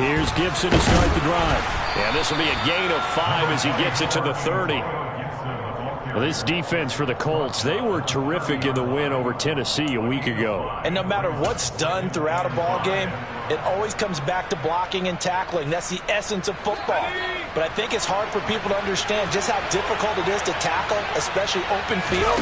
Here's Gibson to start the drive. And this will be a gain of 5 as he gets it to the 30. Well, this defense for the Colts, they were terrific in the win over Tennessee a week ago. And no matter what's done throughout a ball game, it always comes back to blocking and tackling. That's the essence of football. But I think it's hard for people to understand just how difficult it is to tackle, especially open field.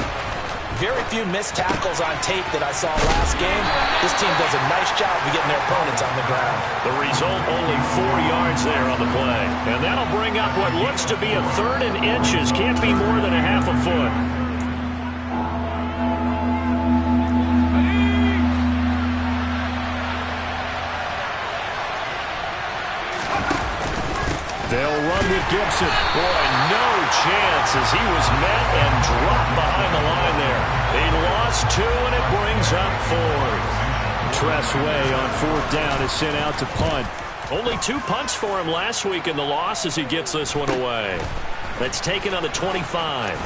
Very few missed tackles on tape that I saw last game. This team does a nice job of getting their opponents on the ground. The result, only 4 yards there on the play. And that'll bring up what looks to be a 3rd and inches. Can't be more than a half a foot. They'll run with Gibson. Boy, no chance as he was met and dropped behind the line there. He lost 2, and it brings up 4th. Tressway on 4th down is sent out to punt. Only 2 punts for him last week in the loss as he gets this one away. That's taken on the 25.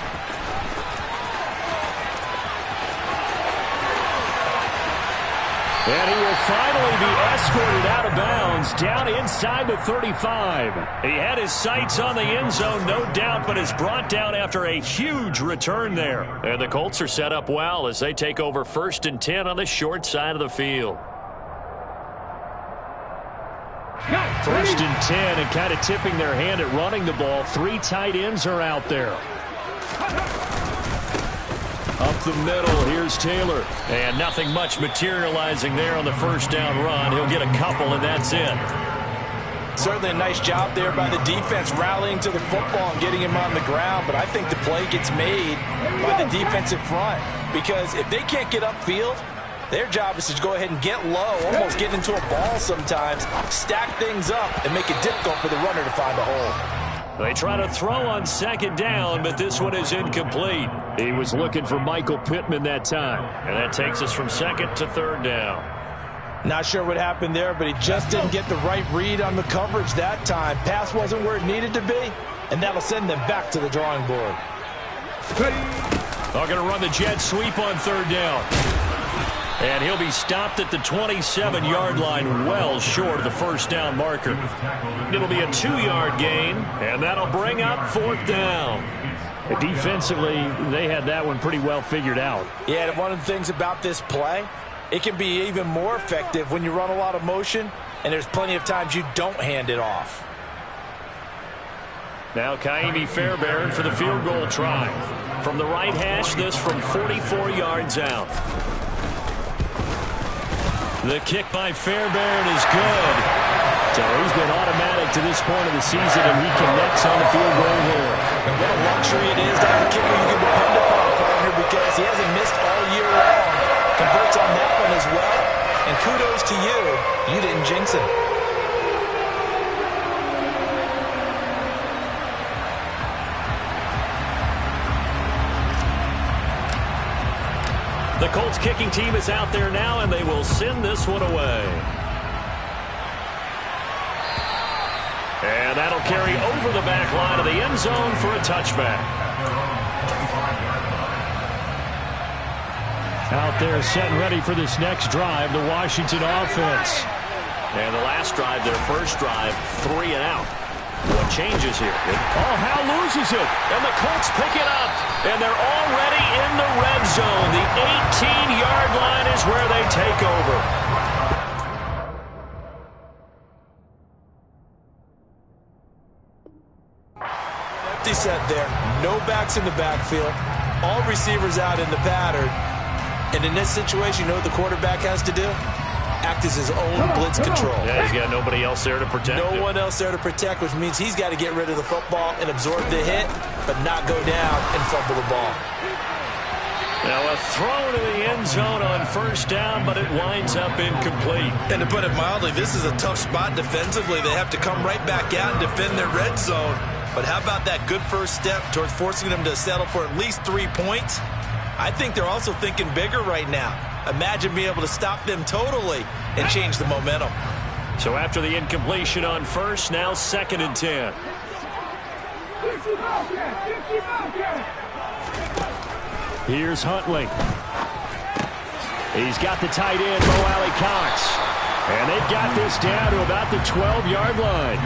And he will finally be escorted out of bounds down inside the 35. He had his sights on the end zone, no doubt, but is brought down after a huge return there. And the Colts are set up well as they take over 1st and 10 on the short side of the field. 1st and 10 and kind of tipping their hand at running the ball. 3 tight ends are out there. Up the middle, here's Taylor. And nothing much materializing there on the 1st down run. He'll get a couple, and that's it. Certainly a nice job there by the defense rallying to the football and getting him on the ground. But I think the play gets made by the defensive front. Because if they can't get upfield, their job is to go ahead and get low, almost get into a ball sometimes, stack things up, and make it difficult for the runner to find a hole. They try to throw on 2nd down, but this one is incomplete. He was looking for Michael Pittman that time. And that takes us from 2nd to 3rd down. Not sure what happened there, but he just didn't get the right read on the coverage that time. Pass wasn't where it needed to be, and that'll send them back to the drawing board. They're going to run the jet sweep on 3rd down. And he'll be stopped at the 27-yard line, well short of the 1st down marker. It'll be a 2-yard gain, and that'll bring up 4th down. Defensively, they had that one pretty well figured out. Yeah, and one of the things about this play, it can be even more effective when you run a lot of motion, and there's plenty of times you don't hand it off. Now Kaimi Fairbairn for the field goal try. From the right hash, this from 44 yards out. The kick by Fairbairn is good. So he's been automatic to this point of the season, and he connects on the field goal here. And what a luxury it is to have a kicker you can depend upon, partner, because he hasn't missed all year long. Converts on that one as well. And kudos to you. You didn't jinx him. The Colts kicking team is out there now, and they will send this one away. And that'll carry over the back line of the end zone for a touchback. Out there set and ready for this next drive, the Washington offense. And the last drive, their first drive, 3 and out. What changes here? Oh, Hal loses it. And the Colts pick it up. And they're already in the red zone. The 18-yard line is where they take over. Empty set there. No backs in the backfield. All receivers out in the pattern. And in this situation, you know what the quarterback has to do? Act as his own blitz control. Yeah, he's got nobody else there to protect him. No one else there to protect, which means he's got to get rid of the football and absorb the hit, but not go down and fumble the ball. Now a throw to the end zone on 1st down, but it winds up incomplete. And to put it mildly, this is a tough spot defensively. They have to come right back out and defend their red zone. But how about that good first step towards forcing them to settle for at least 3 points? I think they're also thinking bigger right now. Imagine being able to stop them totally and change the momentum. So after the incompletion on 1st, now 2nd and 10. Here's Huntley. He's got the tight end, Mo Alley Cox. And they've got this down to about the 12-yard line.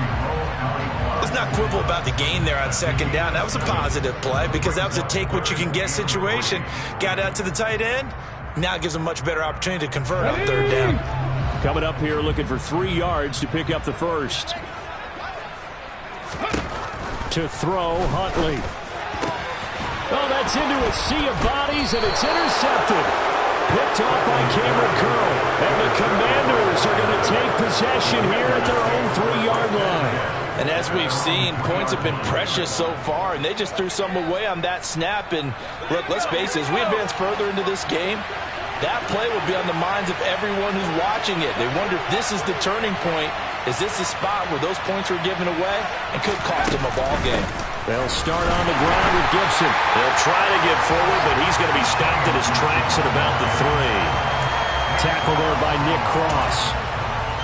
Let's not quibble about the gain there on second down. That was a positive play because that was a take-what-you-can-get situation. Got out to the tight end. Now it gives them a much better opportunity to convert on third down. Coming up here looking for 3 yards to pick up the first. To throw, Huntley. Oh, that's into a sea of bodies, and it's intercepted. Picked off by Cameron Curl. And the Commanders are going to take possession here at their own 3-yard line. And as we've seen, points have been precious so far, and they just threw some away on that snap. And look, let's face it, as we advance further into this game, that play will be on the minds of everyone who's watching it. They wonder if this is the turning point. Is this the spot where those points were given away and could cost them a ball game? They'll start on the ground with Gibson. They'll try to get forward, but he's going to be stopped at his tracks at about the 3. Tackle there by Nick Cross.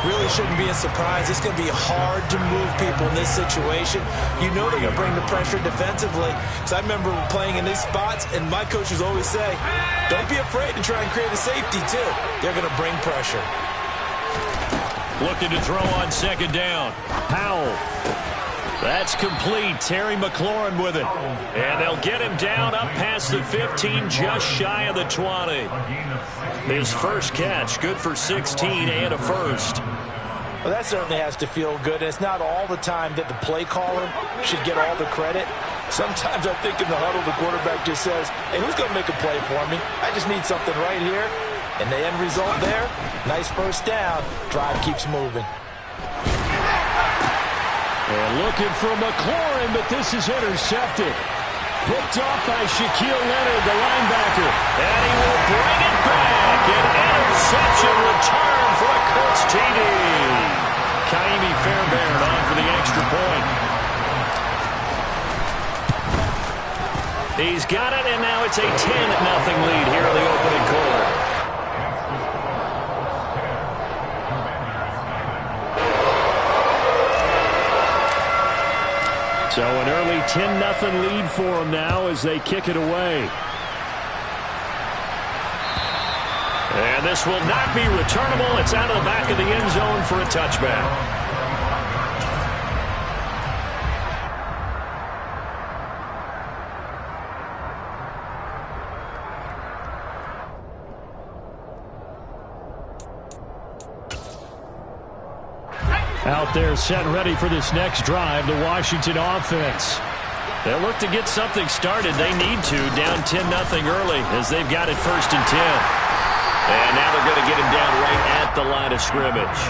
Really shouldn't be a surprise. It's going to be hard to move people in this situation. You know they're going to bring the pressure defensively. Because I remember playing in these spots, and my coaches always say, don't be afraid to try and create a safety, too. They're going to bring pressure. Looking to throw on second down. Powell. That's complete. Terry McLaurin with it. And they'll get him down up past the 15, just shy of the 20. His first catch, good for 16 and a first. Well, that certainly has to feel good. And it's not all the time that the play caller should get all the credit. Sometimes I think in the huddle, the quarterback just says, hey, who's going to make a play for me? I just need something right here. And the end result there, nice first down. Drive keeps moving. And looking for McLaurin, but this is intercepted. Picked off by Shaquille Leonard, the linebacker. And he will bring it back. An interception return for a Colts TD. Kaimi Fairbairn on for the extra point. He's got it, and now it's a 10-0 lead here in the opening quarter. So an early 10-0 lead for them now as they kick it away. And this will not be returnable. It's out of the back of the end zone for a touchback. Out there set ready for this next drive, the Washington offense. They'll look to get something started. They need to, down 10-0 early as they've got it 1st and 10. And now they're going to get him down right at the line of scrimmage.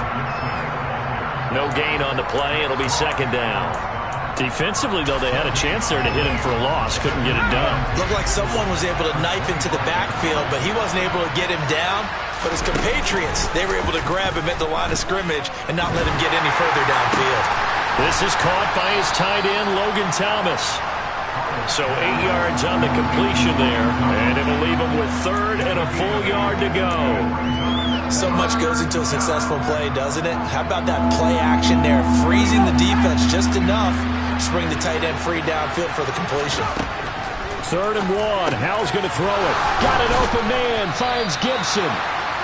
No gain on the play. It'll be 2nd down. Defensively, though, they had a chance there to hit him for a loss. Couldn't get it done. Looked like someone was able to knife into the backfield, but he wasn't able to get him down. But his compatriots, they were able to grab him at the line of scrimmage and not let him get any further downfield. This is caught by his tight end, Logan Thomas. So 8 yards on the completion there, and it'll leave him with 3rd and a full yard to go. So much goes into a successful play, doesn't it? How about that play action there, freezing the defense just enough to bring the tight end free downfield for the completion. 3rd and 1. Howell's going to throw it. Got an open man, finds Gibson.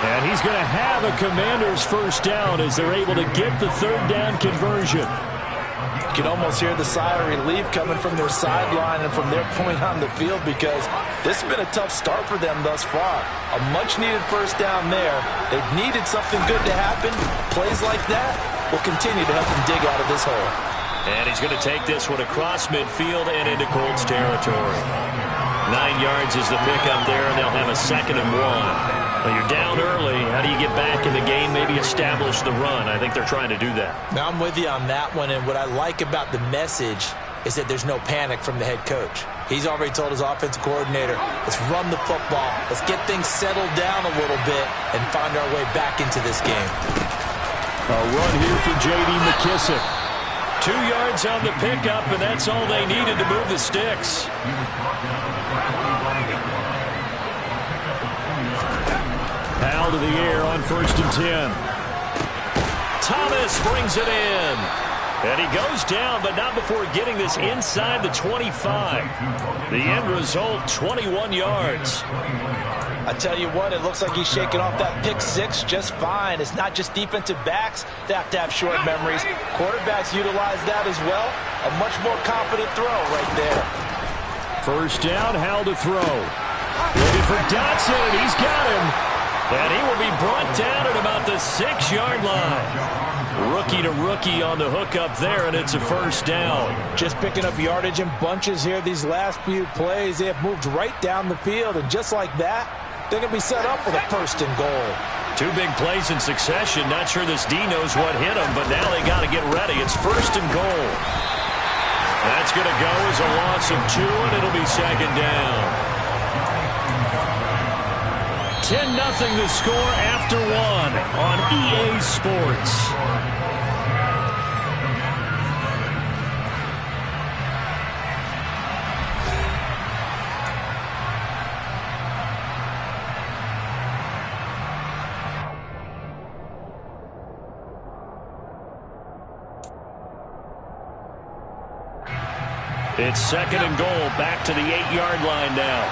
And he's going to have a Commander's first down as they're able to get the 3rd down conversion. You can almost hear the sigh of relief coming from their sideline and from their point on the field because this has been a tough start for them thus far. A much-needed first down there. They've needed something good to happen. Plays like that will continue to help them dig out of this hole. And he's going to take this one across midfield and into Colts territory. 9 yards is the pickup there, and they'll have a 2nd and 1. Well, you're down early. How do you get back in the game, maybe establish the run? I think they're trying to do that. Now, I'm with you on that one, and what I like about the message is that there's no panic from the head coach. He's already told his offensive coordinator, let's run the football, let's get things settled down a little bit and find our way back into this game. A run here for J.D. McKissick. 2 yards on the pickup, and that's all they needed to move the sticks. Powell to the air on 1st and 10. Thomas brings it in. And he goes down, but not before getting this inside the 25. The end result, 21 yards. I tell you what, it looks like he's shaking off that pick six just fine. It's not just defensive backs that have to have short memories. Quarterbacks utilize that as well. A much more confident throw right there. First down, Howell to throw. Looking for Dotson, and he's got him. And he will be brought down at about the 6-yard line. Rookie to rookie on the hookup there, and it's a first down. Just picking up yardage in bunches here these last few plays. They have moved right down the field, and just like that, they're going to be set up for the first and goal. 2 big plays in succession. Not sure this D knows what hit him, but now they got to get ready. It's first and goal. That's going to go as a loss of 2, and it'll be second down. 10-0 the score after 1 on EA Sports. It's second and goal, back to the 8-yard line now.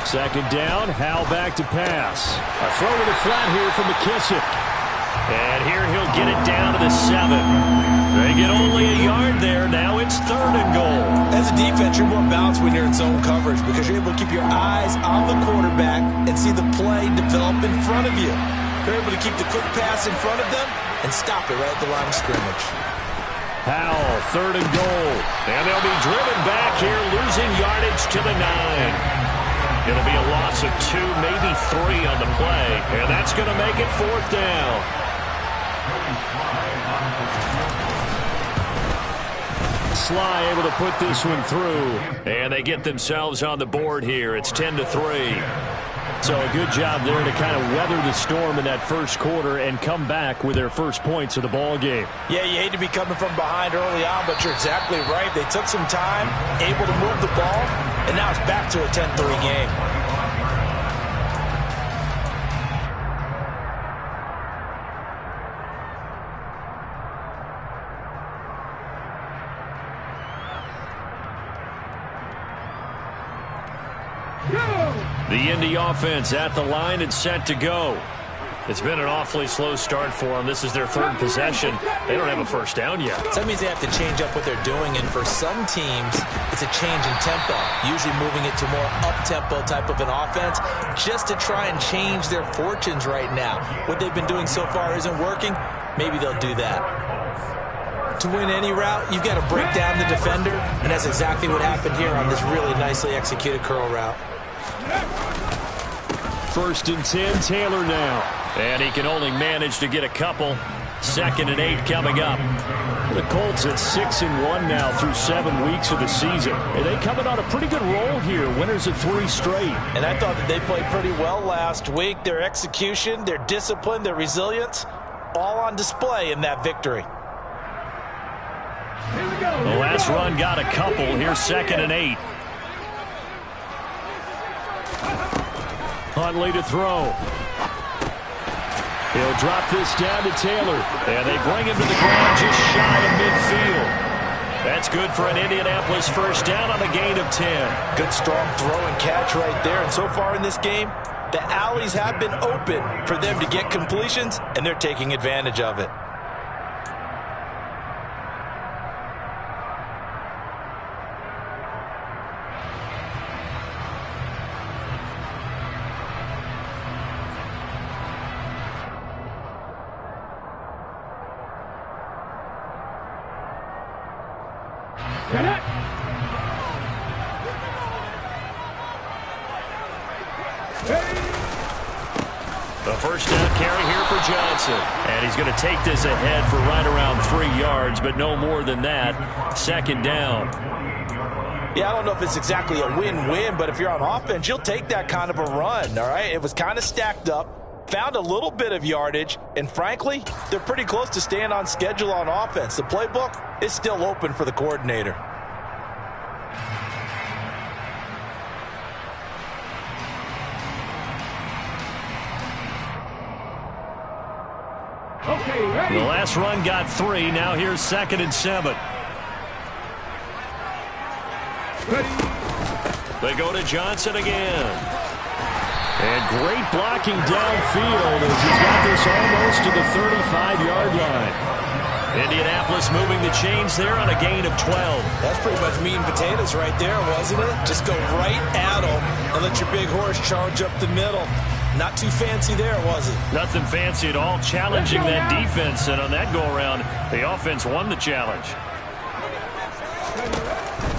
Second down, Howell back to pass. A throw to the flat here from McKissick. And here he'll get it down to the 7. They get only a yard there. Now it's third and goal. As a defense, you're more balanced when you're in zone coverage because you're able to keep your eyes on the quarterback and see the play develop in front of you. You're able to keep the quick pass in front of them and stop it right at the line of scrimmage. Howell, third and goal. And they'll be driven back here, losing yardage to the 9. It'll be a loss of 2, maybe 3 on the play. And that's going to make it fourth down. Sly able to put this one through. And they get themselves on the board here. It's 10-3. So a good job there to kind of weather the storm in that first quarter and come back with their first points of the ball game. Yeah, you hate to be coming from behind early on, but you're exactly right. They took some time, able to move the ball, and now it's back to a 10-3 game. The Indy offense at the line and set to go. It's been an awfully slow start for them. This is their third possession. They don't have a first down yet. So that means they have to change up what they're doing, and for some teams, it's a change in tempo, usually moving it to more up-tempo type of an offense just to try and change their fortunes right now. What they've been doing so far isn't working. Maybe they'll do that. To win any route, you've got to break down the defender, and that's exactly what happened here on this really nicely executed curl route. First and 10, Taylor now. And he can only manage to get a couple. Second and 8 coming up. The Colts at 6-1 now through 7 weeks of the season. And they coming on a pretty good roll here. Winners of 3 straight. And I thought that they played pretty well last week. Their execution, their discipline, their resilience, all on display in that victory. The last run got a couple. Here's second and 8. Huntley to throw. He'll drop this down to Taylor. And they bring him to the ground just shy of midfield. That's good for an Indianapolis first down on a gain of 10. Good strong throw and catch right there. And so far in this game, the alleys have been open for them to get completions, and they're taking advantage of it. The first down carry here for Johnson. And he's going to take this ahead for right around 3 yards, but no more than that. Second down. Yeah, I don't know if it's exactly a win-win, but if you're on offense, you'll take that kind of a run, all right? It was kind of stacked up, found a little bit of yardage, and frankly, they're pretty close to staying on schedule on offense. The playbook is still open for the coordinator. The last run got 3. Now here's 2nd and 7. They go to Johnson again. And great blocking downfield as he's got this almost to the 35-yard line. Indianapolis moving the chains there on a gain of 12. That's pretty much meat and potatoes right there, wasn't it? Just go right at them and let your big horse charge up the middle. Not too fancy there, was it? Nothing fancy at all, challenging that defense. And on that go-around, the offense won the challenge.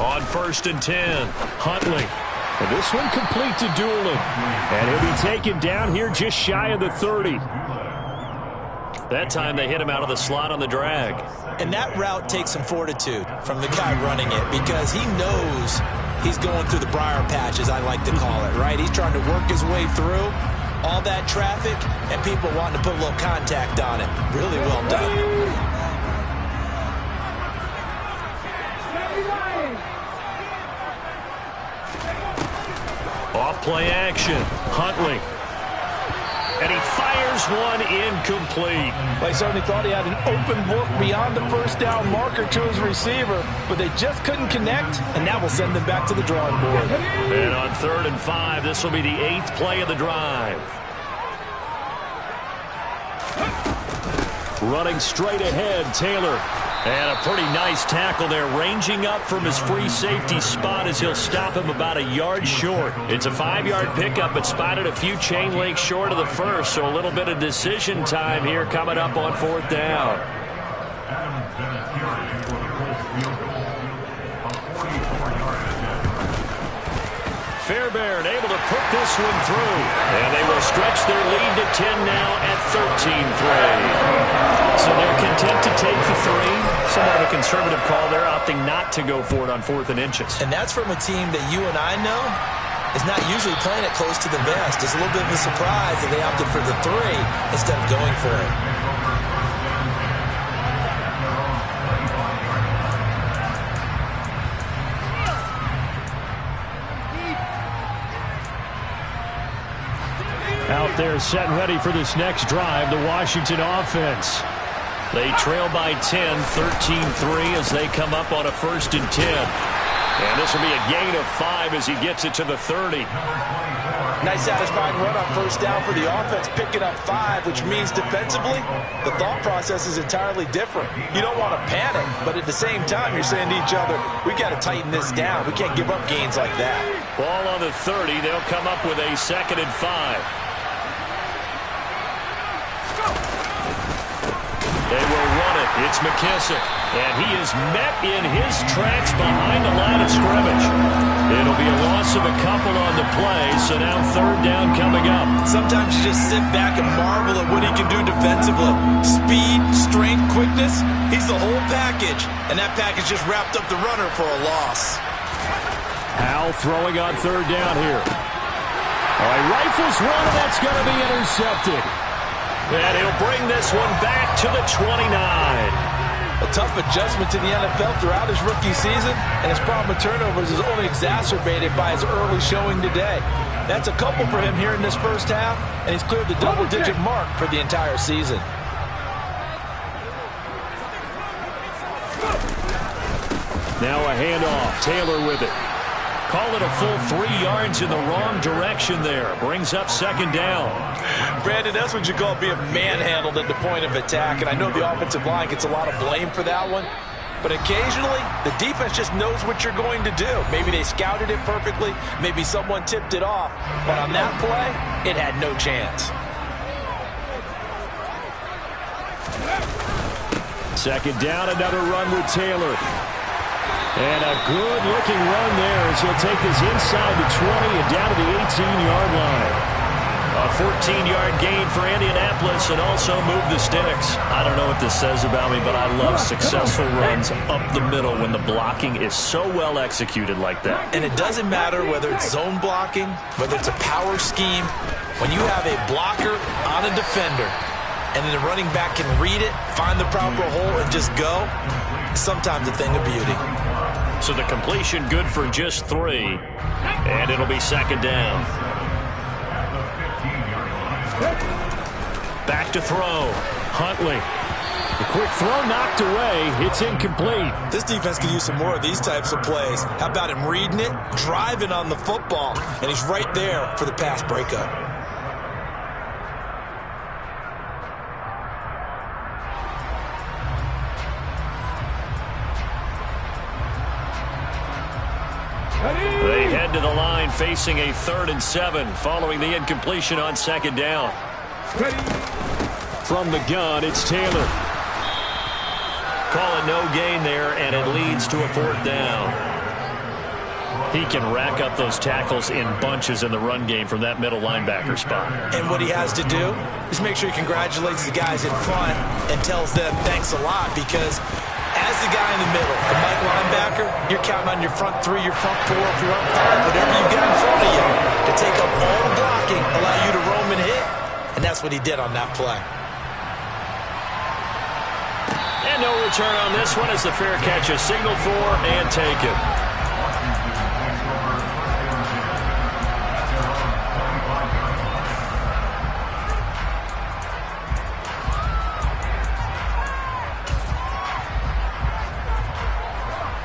On 1st and 10, Huntley. And this one complete to Doolin. And he'll be taken down here just shy of the 30. That time they hit him out of the slot on the drag. And that route takes some fortitude from the guy running it because he knows he's going through the briar patch, as I like to call it, right? He's trying to work his way through all that traffic and people wanting to put a little contact on it. Really well done. Off play action, Huntley. And he fires one incomplete. Well, he certainly thought he had an open look beyond the first down marker to his receiver, but they just couldn't connect, and that will send them back to the drawing board. And on 3rd and 5, this will be the 8th play of the drive. Running straight ahead, Taylor. And a pretty nice tackle there, ranging up from his free safety spot as he'll stop him about a yard short. It's a 5-yard pickup, but spotted a few chain links short of the first, so a little bit of decision time here coming up on 4th down. Fairbairn able to put this one through. And they will stretch their lead to 10 now at 13-3. So they're content to take the 3. Somewhat of a conservative call there, opting not to go for it on 4th and inches. And that's from a team that you and I know is not usually playing it close to the vest. It's a little bit of a surprise that they opted for the 3 instead of going for it. Out there set and ready for this next drive, the Washington offense. They trail by 10, 13-3 as they come up on a 1st and 10. And this will be a gain of 5 as he gets it to the 30. Nice satisfying run on 1st down for the offense, picking up 5, which means defensively, the thought process is entirely different. You don't want to panic, but at the same time, you're saying to each other, we got to tighten this down. We can't give up gains like that. Ball on the 30. They'll come up with a 2nd and 5. They will run it. It's McKissick. And he is met in his tracks behind the line of scrimmage. It'll be a loss of a couple on the play, so now 3rd down coming up. Sometimes you just sit back and marvel at what he can do defensively. Speed, strength, quickness, he's the whole package. And that package just wrapped up the runner for a loss. Howell throwing on 3rd down here. Oh, he rifles one, and that's going to be intercepted. And he'll bring this one back to the 29. A tough adjustment to the NFL throughout his rookie season, and his problem with turnovers is only exacerbated by his early showing today. That's a couple for him here in this first half, and he's cleared the double-digit mark for the entire season. Now a handoff. Taylor with it. Call it a full 3 yards in the wrong direction there. Brings up 2nd down. Brandon, that's what you call being manhandled at the point of attack. And I know the offensive line gets a lot of blame for that one. But occasionally, the defense just knows what you're going to do. Maybe they scouted it perfectly. Maybe someone tipped it off. But on that play, it had no chance. 2nd down, another run with Taylor. And a good-looking run there as he'll take this inside the 20 and down to the 18-yard line. A 14-yard gain for Indianapolis and also move the sticks. I don't know what this says about me, but I love successful runs up the middle when the blocking is so well executed like that. And it doesn't matter whether it's zone blocking, whether it's a power scheme. When you have a blocker on a defender and then the running back can read it, find the proper hole, and just go, sometimes a thing of beauty. So the completion good for just 3, and it'll be 2nd down. Back to throw. Huntley. The quick throw knocked away. It's incomplete. This defense could use some more of these types of plays. How about him reading it, driving on the football, and he's right there for the pass breakup. They head to the line facing a 3rd and 7 following the incompletion on 2nd down. From the gun, it's Taylor. Call it no gain there, and it leads to a 4th down. He can rack up those tackles in bunches in the run game from that middle linebacker spot. And what he has to do is make sure he congratulates the guys in front and tells them thanks a lot, because as the guy in the middle, the Mike linebacker, you're counting on your front 3, your front 4, your front 5, whatever you've got in front of you to take up all the blocking, allow you to roam and hit. And that's what he did on that play. And no return on this one as the fair catch is signaled for and taken.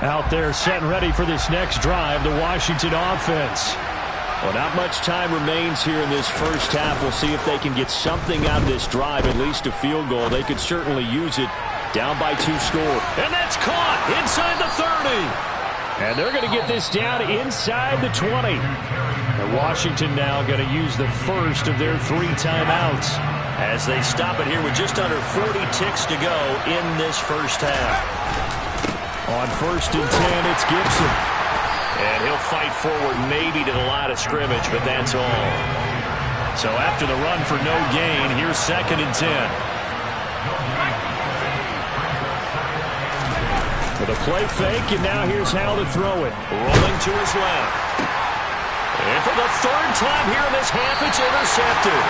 Out there set and ready for this next drive, the Washington offense. Well, not much time remains here in this first half. We'll see if they can get something out of this drive, at least a field goal. They could certainly use it. Down by 2 score. And that's caught inside the 30. And they're going to get this down inside the 20. And Washington now going to use the first of their 3 timeouts as they stop it here with just under 40 ticks to go in this first half. On 1st and 10, it's Gibson. And he'll fight forward maybe to the line of scrimmage, but that's all. So after the run for no gain, here's 2nd and 10. With a play fake, and now here's how to throw it. Rolling to his left. And for the 3rd time here in this half, it's intercepted.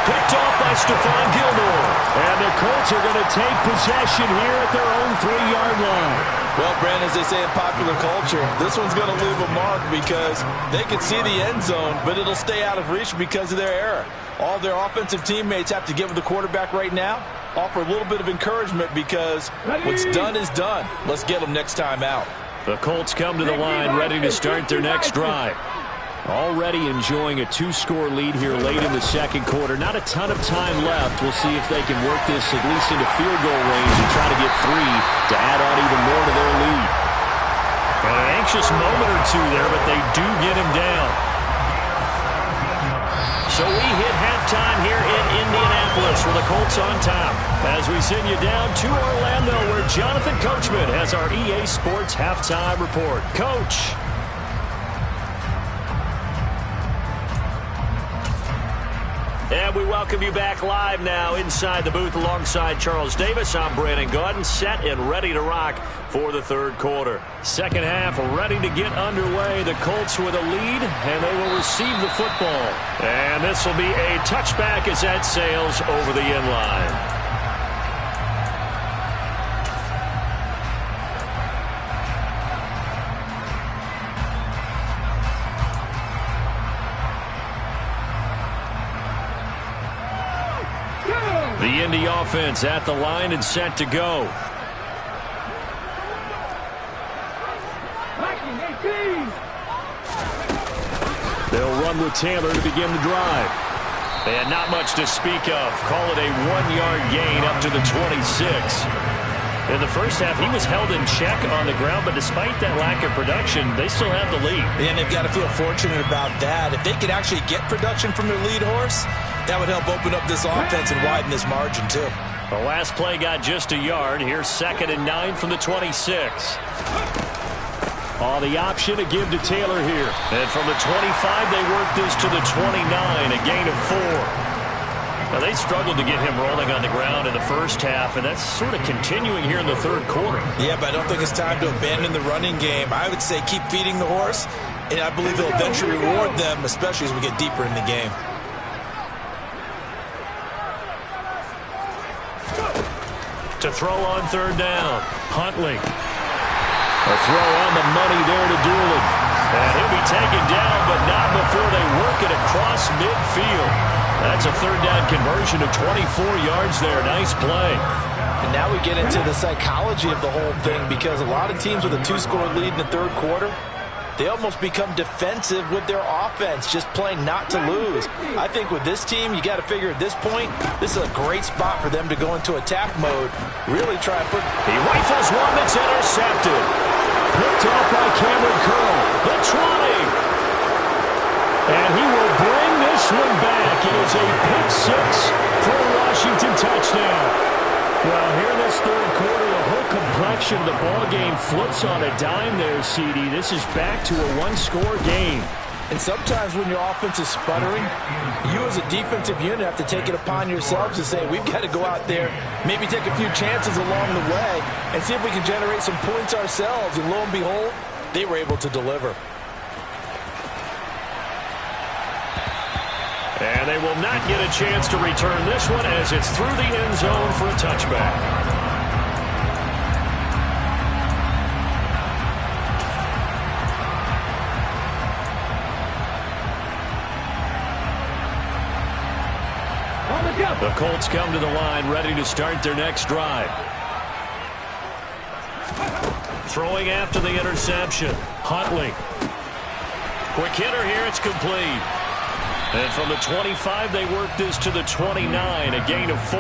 Picked off by Stephon Gilmore. And the Colts are going to take possession here at their own 3-yard line. Well, Brandon, as they say in popular culture, this one's going to leave a mark because they can see the end zone, but it'll stay out of reach because of their error. All their offensive teammates have to give the quarterback right now, offer a little bit of encouragement because what's done is done. Let's get them next time out. The Colts come to the line ready to start their next drive. Already enjoying a 2-score lead here late in the 2nd quarter. Not a ton of time left. We'll see if they can work this at least into field goal range and try to get 3 to add on even more to their lead. And an anxious moment or two there, but they do get him down. So we hit halftime here in Indianapolis with the Colts on top. As we send you down to Orlando, where Jonathan Coachman has our EA Sports halftime report. Coach. And we welcome you back live now inside the booth alongside Charles Davis. I'm Brandon Gaudin, set and ready to rock for the 3rd quarter. 2nd half ready to get underway. The Colts with a lead, and they will receive the football. And this will be a touchback as that sails over the end line. The Indy offense at the line and set to go. They'll run with Taylor to begin the drive. And not much to speak of. Call it a 1-yard gain up to the 26. In the first half, he was held in check on the ground, but despite that lack of production, they still have the lead. And they've got to feel fortunate about that. If they could actually get production from their lead horse, that would help open up this offense and widen this margin, too. The last play got just a yard. Here's 2nd and 9 from the 26. On the option to give to Taylor here. And from the 25, they work this to the 29, a gain of 4. Now, they struggled to get him rolling on the ground in the first half, and that's sort of continuing here in the 3rd quarter. Yeah, but I don't think it's time to abandon the running game. I would say keep feeding the horse, and I believe they'll eventually reward them, especially as we get deeper in the game. To throw on 3rd down, Huntley. A throw on the money there to Doolin. And he'll be taken down, but not before they work it across midfield. That's a third down conversion to 24 yards there. Nice play. And now we get into the psychology of the whole thing, because a lot of teams with a 2-score lead in the third quarter, they almost become defensive with their offense, just playing not to lose. I think with this team, you got to figure at this point, this is a great spot for them to go into attack mode. Really try and put... He rifles one that's intercepted. Picked off by Cameron Curl. The try. And he will bring this one back. It is a pick six for a Washington touchdown. Well, here in this third quarter, the whole complexion of the ball game flips on a dime there, CD. This is back to a one-score game. And sometimes when your offense is sputtering, you as a defensive unit have to take it upon yourselves to say, we've got to go out there, maybe take a few chances along the way, and see if we can generate some points ourselves. And lo and behold, they were able to deliver. And they will not get a chance to return this one as it's through the end zone for a touchback. The Colts come to the line, ready to start their next drive. Throwing after the interception. Huntley. Quick hitter here, it's complete. And from the 25, they work this to the 29, a gain of 4.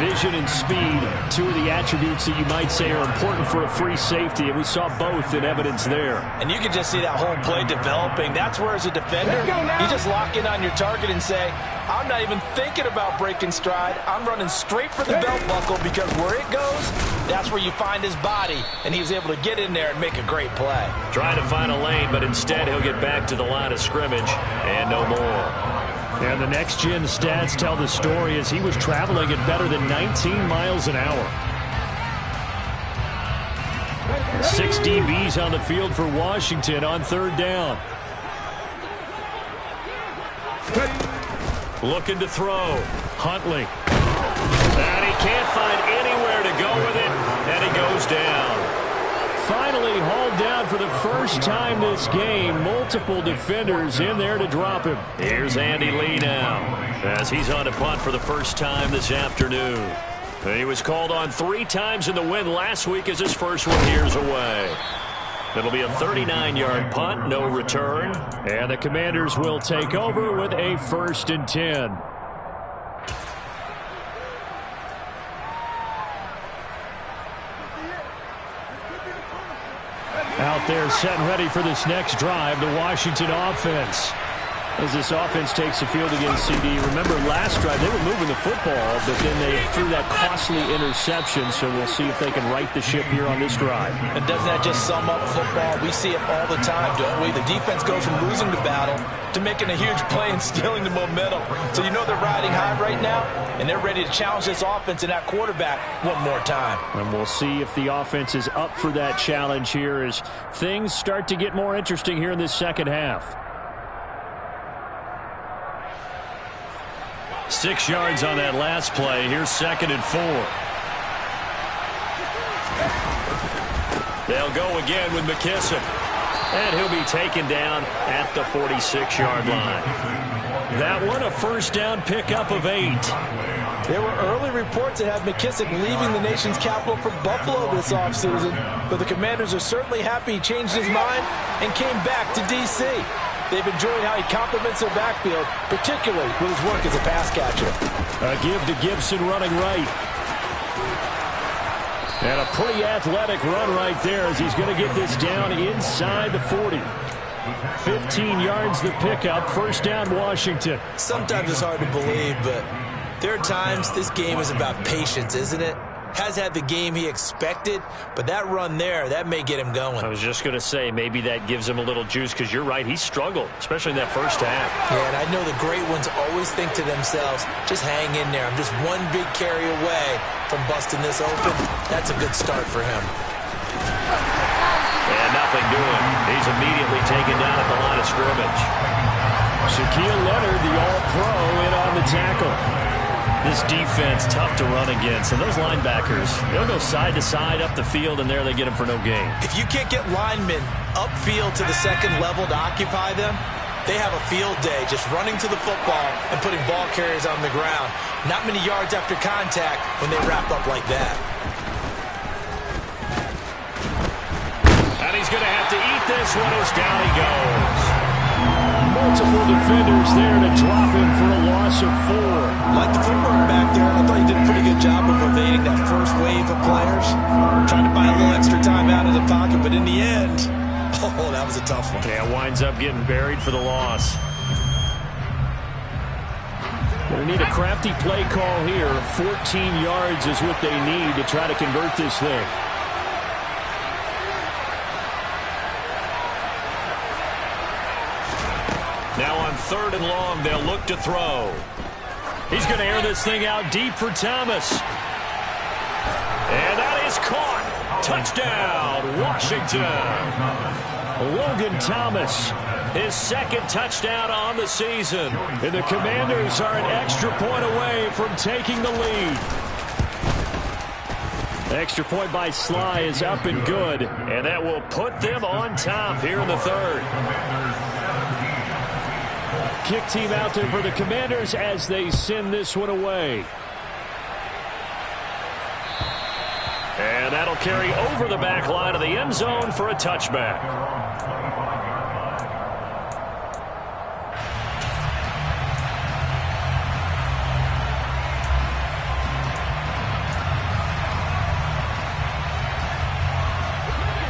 Vision and speed, two of the attributes that you might say are important for a free safety, and we saw both in evidence there. And you can just see that whole play developing. That's where, as a defender, you just lock in on your target and say, I'm not even thinking about breaking stride. I'm running straight for the belt buckle, because where it goes, that's where you find his body. And he was able to get in there and make a great play. Trying to find a lane, but instead he'll get back to the line of scrimmage and no more. And the next-gen stats tell the story as he was traveling at better than 19 miles an hour. 6 DBs on the field for Washington on third down. Looking to throw. Huntley. And he can't find anywhere to go with it, and he goes down. Finally hauled down for the first time this game. Multiple defenders in there to drop him. Here's Andy Lee now as he's on a punt for the first time this afternoon. He was called on 3 times in the win last week as his first one here's away. It'll be a 39-yard punt, no return. And the Commanders will take over with a 1st and 10. Out there set and ready for this next drive, the Washington offense. As this offense takes the field against CD. Remember last drive, they were moving the football, but then they threw that costly interception, so we'll see if they can right the ship here on this drive. And doesn't that just sum up football? We see it all the time, don't we? The defense goes from losing the battle to making a huge play and stealing the momentum. So you know they're riding high right now, and they're ready to challenge this offense and that quarterback one more time. And we'll see if the offense is up for that challenge here as things start to get more interesting here in this second half. 6 yards on that last play. Here's 2nd and 4. They'll go again with McKissick. And he'll be taken down at the 46-yard line. That one a first down pickup of 8. There were early reports that had McKissick leaving the nation's capital for Buffalo this offseason. But the Commanders are certainly happy he changed his mind and came back to D.C. They've enjoyed how he complements their backfield, particularly with his work as a pass catcher. A give to Gibson running right. And a pretty athletic run right there as he's going to get this down inside the 40. 15 yards the pickup. First down, Washington. Sometimes it's hard to believe, but there are times this game is about patience, isn't it? Has had the game he expected, but that run there, that may get him going. I was just going to say, maybe that gives him a little juice, because you're right, he struggled, especially in that first half. Yeah, and I know the great ones always think to themselves, just hang in there. I'm just one big carry away from busting this open. That's a good start for him. And nothing doing. He's immediately taken down at the line of scrimmage. Shaquille Leonard, the all-pro, in on the tackle. This defense, tough to run against. And those linebackers, they'll go side to side up the field, and there they get them for no gain. If you can't get linemen upfield to the second level to occupy them, They have a field day just running to the football and putting ball carriers on the ground. Not many yards after contact when they wrap up like that. And he's going to have to eat this one as down he goes. Multiple defenders there to drop him for a loss of 4. Like the footwork back there, I thought he did a pretty good job of evading that first wave of players. Trying to buy a little extra time out of the pocket, but in the end, oh, that was a tough one. Yeah, winds up getting buried for the loss. They need a crafty play call here. 14 yards is what they need to try to convert this thing. Now on 3rd and long, they'll look to throw. He's going to air this thing out deep for Thomas. And that is caught. Touchdown, Washington. Logan Thomas, his 2nd touchdown on the season. And the Commanders are an extra point away from taking the lead. The extra point by Sly is up and good. And that will put them on top here in the 3rd. Kick team out there for the Commanders as they send this one away. And that'll carry over the back line of the end zone for a touchback.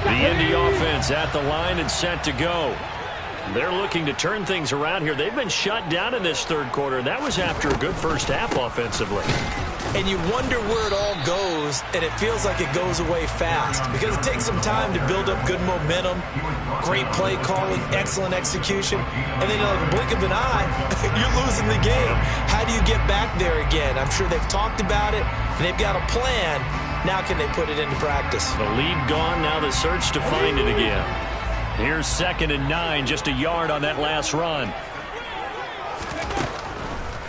The Indy offense at the line and set to go. They're looking to turn things around here. They've been shut down in this 3rd quarter. That was after a good first half offensively. And you wonder where it all goes, and it feels like it goes away fast because it takes some time to build up good momentum, great play calling, excellent execution, and then like a blink of an eye, you're losing the game. How do you get back there again? I'm sure they've talked about it, and they've got a plan. Now can they put it into practice? The lead gone, now the search to find it again. Here's 2nd and 9, just a yard on that last run.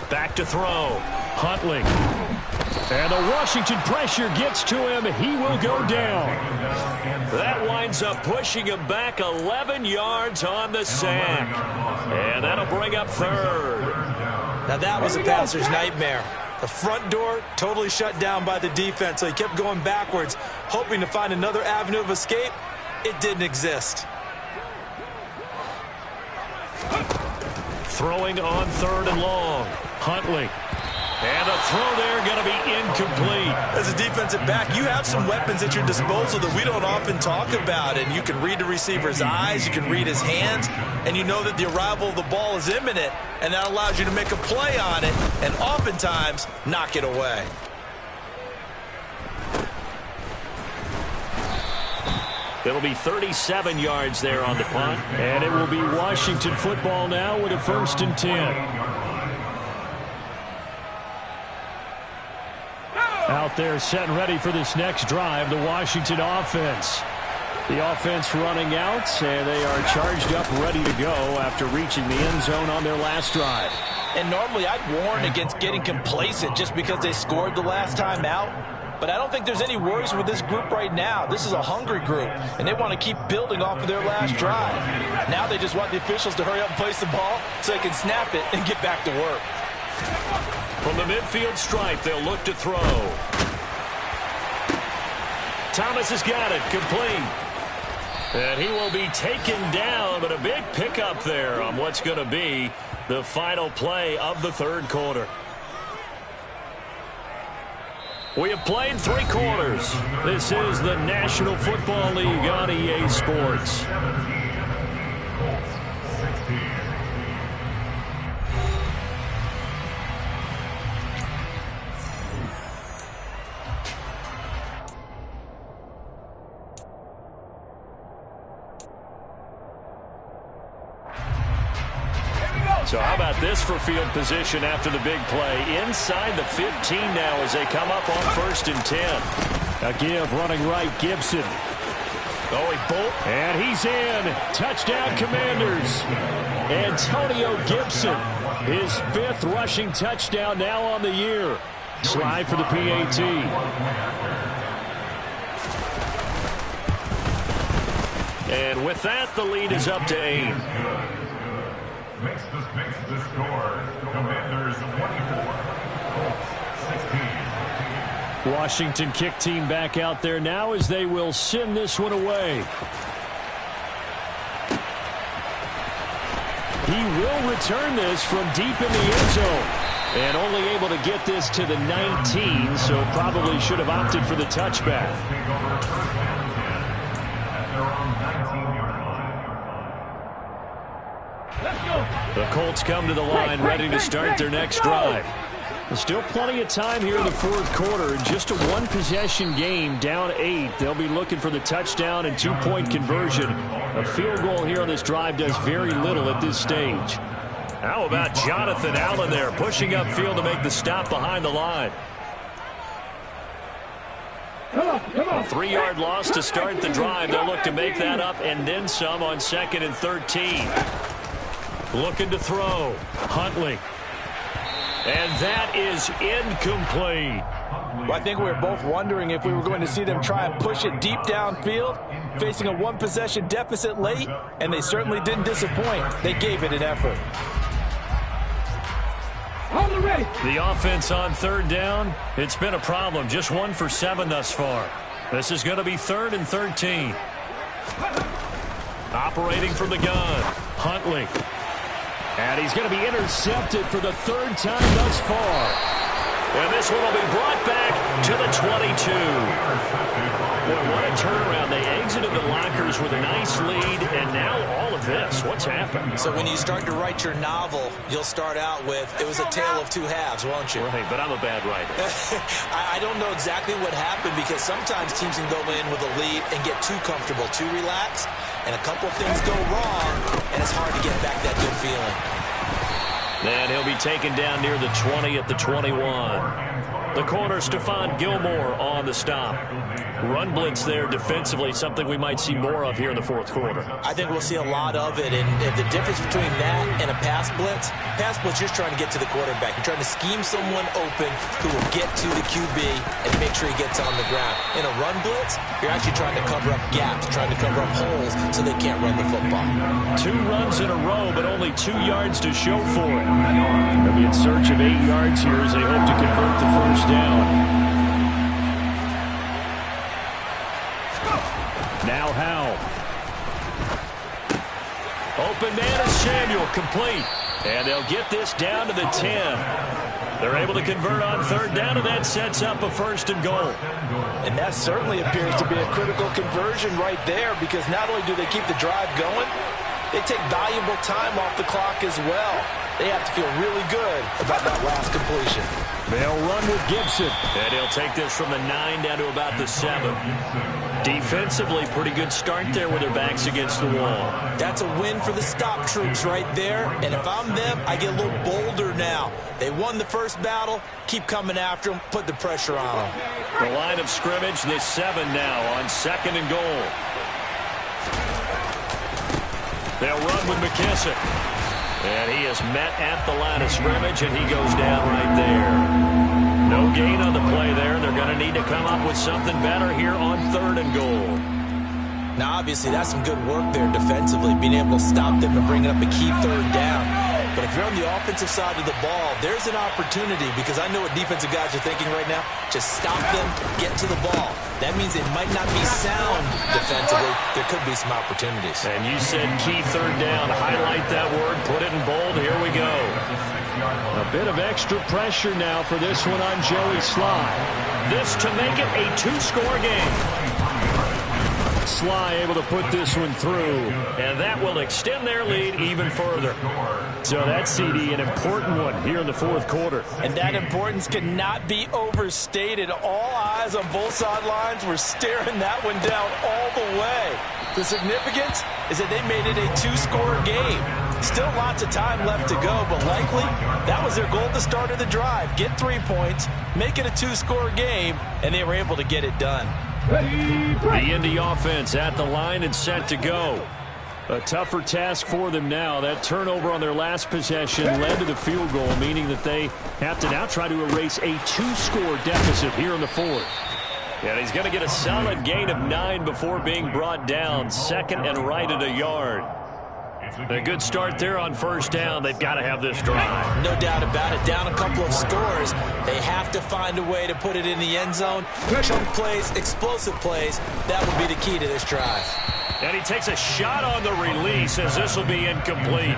Back to throw. Huntley. And the Washington pressure gets to him. He will go down. That winds up pushing him back 11 yards on the sack. And that'll bring up 3rd. Now that was a passer's nightmare. The front door totally shut down by the defense, so he kept going backwards, hoping to find another avenue of escape. It didn't exist. Throwing on 3rd and long. Huntley. And the throw there going to be incomplete. As a defensive back, you have some weapons at your disposal that we don't often talk about. And you can read the receiver's eyes, you can read his hands, and you know that the arrival of the ball is imminent, and that allows you to make a play on it and oftentimes knock it away. It'll be 37 yards there on the punt. And it will be Washington football now with a 1st and 10. Out there set and ready for this next drive, the Washington offense. The offense running out, and they are charged up, ready to go after reaching the end zone on their last drive. And normally I'd warn against getting complacent just because they scored the last time out. But I don't think there's any worries with this group right now. This is a hungry group, and they want to keep building off of their last drive. Now they just want the officials to hurry up and place the ball so they can snap it and get back to work. From the midfield stripe, they'll look to throw. Thomas has got it, complete. And he will be taken down, but a big pickup there on what's going to be the final play of the 3rd quarter. We have played 3 quarters. This is the National Football League on EA Sports. So how about this for field position after the big play? Inside the 15 now as they come up on 1st and 10. A give running right, Gibson. Oh, he bolt. And he's in. Touchdown, Commanders. Antonio Gibson, his 5th rushing touchdown now on the year. Slide for the PAT. And with that, the lead is up to 8. Makes the score. Commanders 24. Colts 16. Washington kick team back out there now as they will send this one away. He will return this from deep in the end zone. And only able to get this to the 19, so probably should have opted for the touchback. The Colts come to the line ready to start their next drive. There's still plenty of time here in the fourth quarter. Just a one-possession game, down 8. They'll be looking for the touchdown and two-point conversion. A field goal here on this drive does very little at this stage. How about Jonathan Allen there, pushing upfield to make the stop behind the line. A 3-yard loss to start the drive. They'll look to make that up and then some on 2nd and 13. Looking to throw. Huntley. And that is incomplete. Well, I think we were both wondering if we were going to see them try and push it deep downfield, facing a one-possession deficit late, and they certainly didn't disappoint. They gave it an effort. The offense on 3rd down, it's been a problem. Just 1 for 7 thus far. This is going to be 3rd and 13. Operating from the gun, Huntley. And he's going to be intercepted for the 3rd time thus far. And this one will be brought back to the 22. Boy, what a turnaround. They exited the lockers with a nice lead, and now all of this. What's happened? So when you start to write your novel, you'll start out with, it was a tale of two halves, won't you? Right, but I'm a bad writer. I don't know exactly what happened, because sometimes teams can go in with a lead and get too comfortable, too relaxed, and a couple of things go wrong, and it's hard to get back that good feeling. And he'll be taken down near the 20 at the 21. The corner, Stephon Gilmore on the stop. Run blitz there defensively, something we might see more of here in the fourth quarter. I think we'll see a lot of it, and the difference between that and a pass blitz, you're trying to get to the quarterback. You're trying to scheme someone open who will get to the QB and make sure he gets on the ground. In a run blitz, you're actually trying to cover up gaps, trying to cover up holes so they can't run the football. 2 runs in a row, but only 2 yards to show for it. They'll be in search of 8 yards here as they hope to convert the first down. Now Howell. Open man is Samuel, complete. And they'll get this down to the 10. They're able to convert on 3rd down, and that sets up a 1st and goal. And that certainly appears to be a critical conversion right there, because not only do they keep the drive going, they take valuable time off the clock as well. They have to feel really good about that last completion. They'll run with Gibson. And he'll take this from the 9 down to about the 7. Defensively, pretty good start there with their backs against the wall. That's a win for the stop troops right there. And if I'm them, I get a little bolder now. They won the first battle. Keep coming after them. Put the pressure on them. The line of scrimmage, this 7 now on 2nd and goal. They'll run with McKissick. And he is met at the line of scrimmage, and he goes down right there. No gain on the play there. They're going to need to come up with something better here on 3rd and goal. Now, obviously, that's some good work there defensively, being able to stop them and bring up a key 3rd down. But if you're on the offensive side of the ball, there's an opportunity, because I know what defensive guys are thinking right now. Just stop them, get to the ball. That means it might not be sound defensively. There could be some opportunities. And you said key 3rd down. Highlight that word. Put it in bold. Here we go. A bit of extra pressure now for this one on Joey Sly. This to make it a 2-score game. Sly able to put this one through, and that will extend their lead even further. So that, CD, an important one here in the fourth quarter. And that importance cannot be overstated. All eyes on both sidelines were staring that one down all the way. The significance is that they made it a 2-score game. Still lots of time left to go, but likely that was their goal at the start of the drive. Get 3 points, make it a 2-score game, and they were able to get it done. The Indy offense at the line and set to go. A tougher task for them now. That turnover on their last possession led to the field goal, meaning that they have to now try to erase a 2-score deficit here in the fourth. And he's going to get a solid gain of 9 before being brought down. 2nd and right at a yard. A good start there on first down. They've got to have this drive. No doubt about it. Down a couple of scores. They have to find a way to put it in the end zone. Chunk plays, explosive plays. That will be the key to this drive. And he takes a shot on the release as this will be incomplete.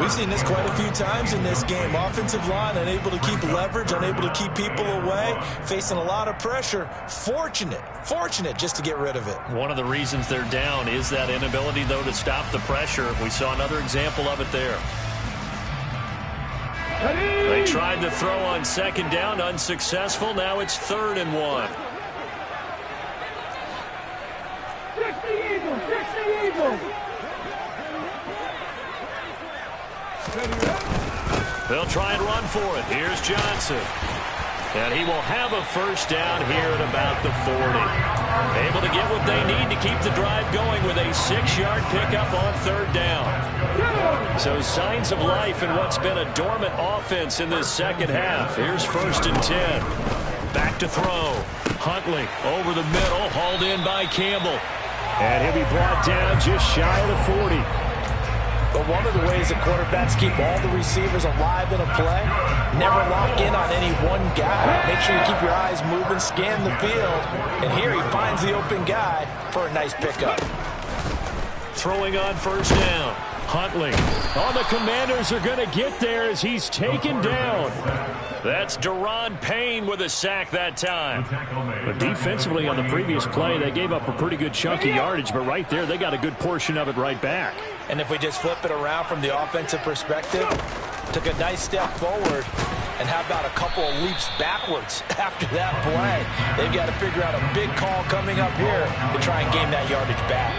We've seen this quite a few times in this game. Offensive line unable to keep leverage, unable to keep people away, facing a lot of pressure. Fortunate just to get rid of it. One of the reasons they're down is that inability, though, to stop the pressure. We saw another example of it there. They tried to throw on second down, unsuccessful. Now it's 3rd and 1. They'll try and run for it. Here's Johnson. And he will have a first down here at about the 40. Able to get what they need to keep the drive going with a 6-yard pickup on 3rd down. So signs of life in what's been a dormant offense in this second half. Here's 1st and 10. Back to throw. Huntley over the middle, hauled in by Campbell. And he'll be brought down just shy of the 40. But one of the ways that quarterbacks keep all the receivers alive in a play, never lock in on any one guy. Make sure you keep your eyes moving, scan the field. And here he finds the open guy for a nice pickup. Throwing on first down. Huntley. Oh, the Commanders are going to get there as he's taken down. That's Daron Payne with a sack that time. But defensively on the previous play, they gave up a pretty good chunk of yardage, but right there, they got a good portion of it right back. And if we just flip it around from the offensive perspective, took a nice step forward, and how about a couple of leaps backwards after that play? They've got to figure out a big call coming up here to try and gain that yardage back.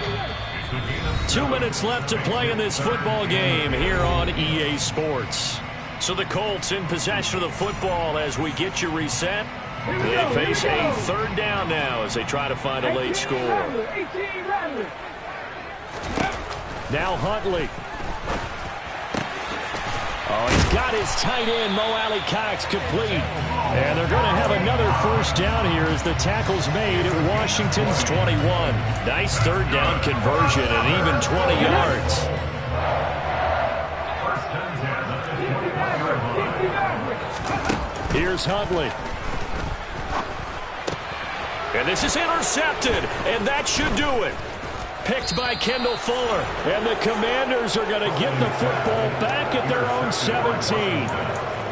2 minutes left to play in this football game here on EA Sports. So the Colts in possession of the football as we get you reset. They face a 3rd down now as they try to find a late score. Now Huntley. Oh, he's got his tight end, Mo Alley-Cox, complete. And they're going to have another first down here as the tackle's made at Washington's 21. Nice 3rd down conversion and even 20 yards. Here's Huntley. And this is intercepted, and that should do it. Picked by Kendall Fuller. And the Commanders are going to get the football back at their own 17.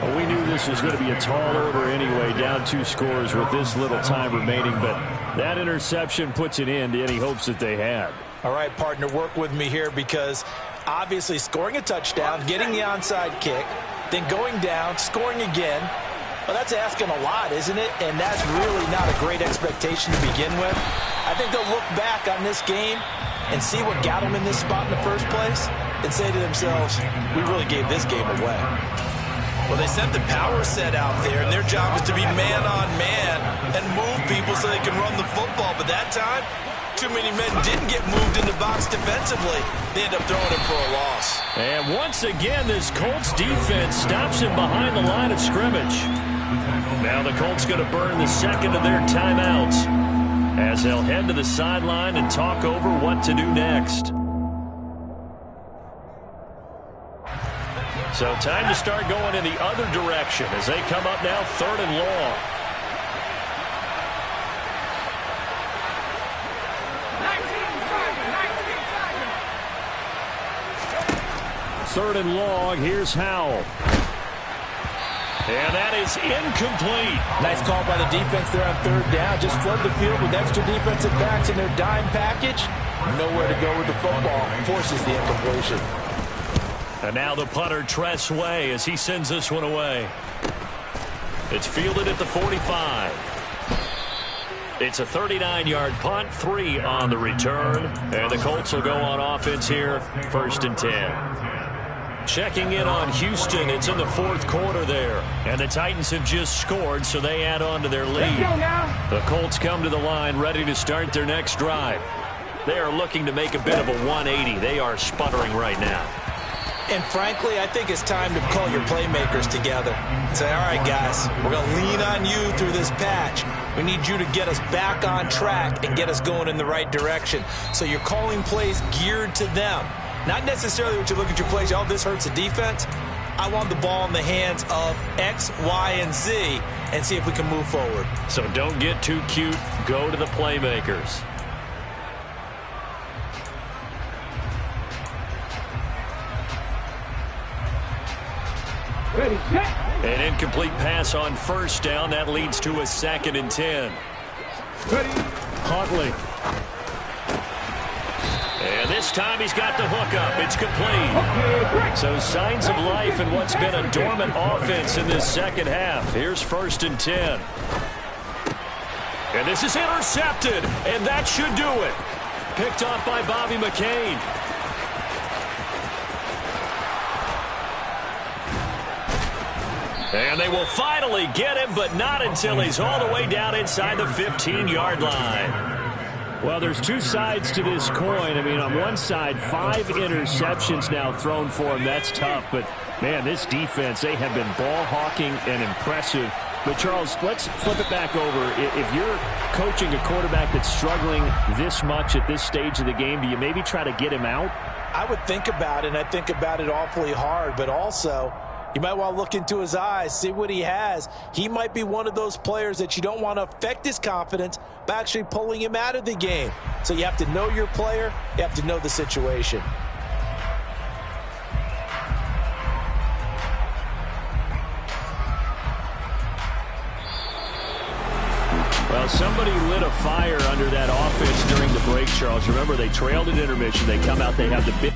Well, we knew this was going to be a tall order anyway, down 2 scores with this little time remaining. But that interception puts an end to any hopes that they had. All right, partner, work with me here because obviously scoring a touchdown, getting the onside kick, then going down, scoring again. Well, that's asking a lot, isn't it? And that's really not a great expectation to begin with. I think they'll look back on this game and see what got them in this spot in the first place and say to themselves, we really gave this game away. Well, they sent the power set out there, and their job is to be man-on-man and move people so they can run the football. But that time, too many men didn't get moved in the box defensively. They end up throwing it for a loss. And once again, this Colts defense stops him behind the line of scrimmage. Now the Colts going to burn the second of their timeouts as they'll head to the sideline and talk over what to do next. So time to start going in the other direction as they come up now 3rd and long. Third and long, here's Howell. And that is incomplete. Nice call by the defense there on 3rd down. Just flood the field with extra defensive backs in their dime package. Nowhere to go with the football. Forces the incompletion. And now the punter, Tress Way, as he sends this one away. It's fielded at the 45. It's a 39-yard punt, 3 on the return. And the Colts will go on offense here, 1st and 10. Checking in on Houston. It's in the 4th quarter there. And the Titans have just scored, so they add on to their lead. The Colts come to the line ready to start their next drive. They are looking to make a bit of a 180. They are sputtering right now. And frankly, I think it's time to call your playmakers together and say, all right, guys, we're going to lean on you through this patch. We need you to get us back on track and get us going in the right direction. So you're calling plays geared to them. Not necessarily what you look at your plays, oh, this hurts the defense. I want the ball in the hands of X, Y, and Z and see if we can move forward. So don't get too cute. Go to the playmakers. Ready, set. An incomplete pass on first down. That leads to a 2nd and 10. Ready. Huntley. And this time he's got the hook up. It's complete. So signs of life in what's been a dormant offense in this second half. Here's 1st and 10. And this is intercepted. And that should do it. Picked off by Bobby McCain. And they will finally get him, but not until he's all the way down inside the 15-yard line. Well, there's two sides to this coin. I mean, on one side, 5 interceptions now thrown for him. That's tough. But, man, this defense, they have been ball hawking and impressive. But, Charles, let's flip it back over. If you're coaching a quarterback that's struggling this much at this stage of the game, do you maybe try to get him out? I would think about it, and I think about it awfully hard. But also, you might want to look into his eyes, see what he has. He might be one of those players that you don't want to affect his confidence by actually pulling him out of the game. So you have to know your player. You have to know the situation. Well, somebody lit a fire under that offense during the break, Charles. Remember, they trailed at intermission. They come out, they have the big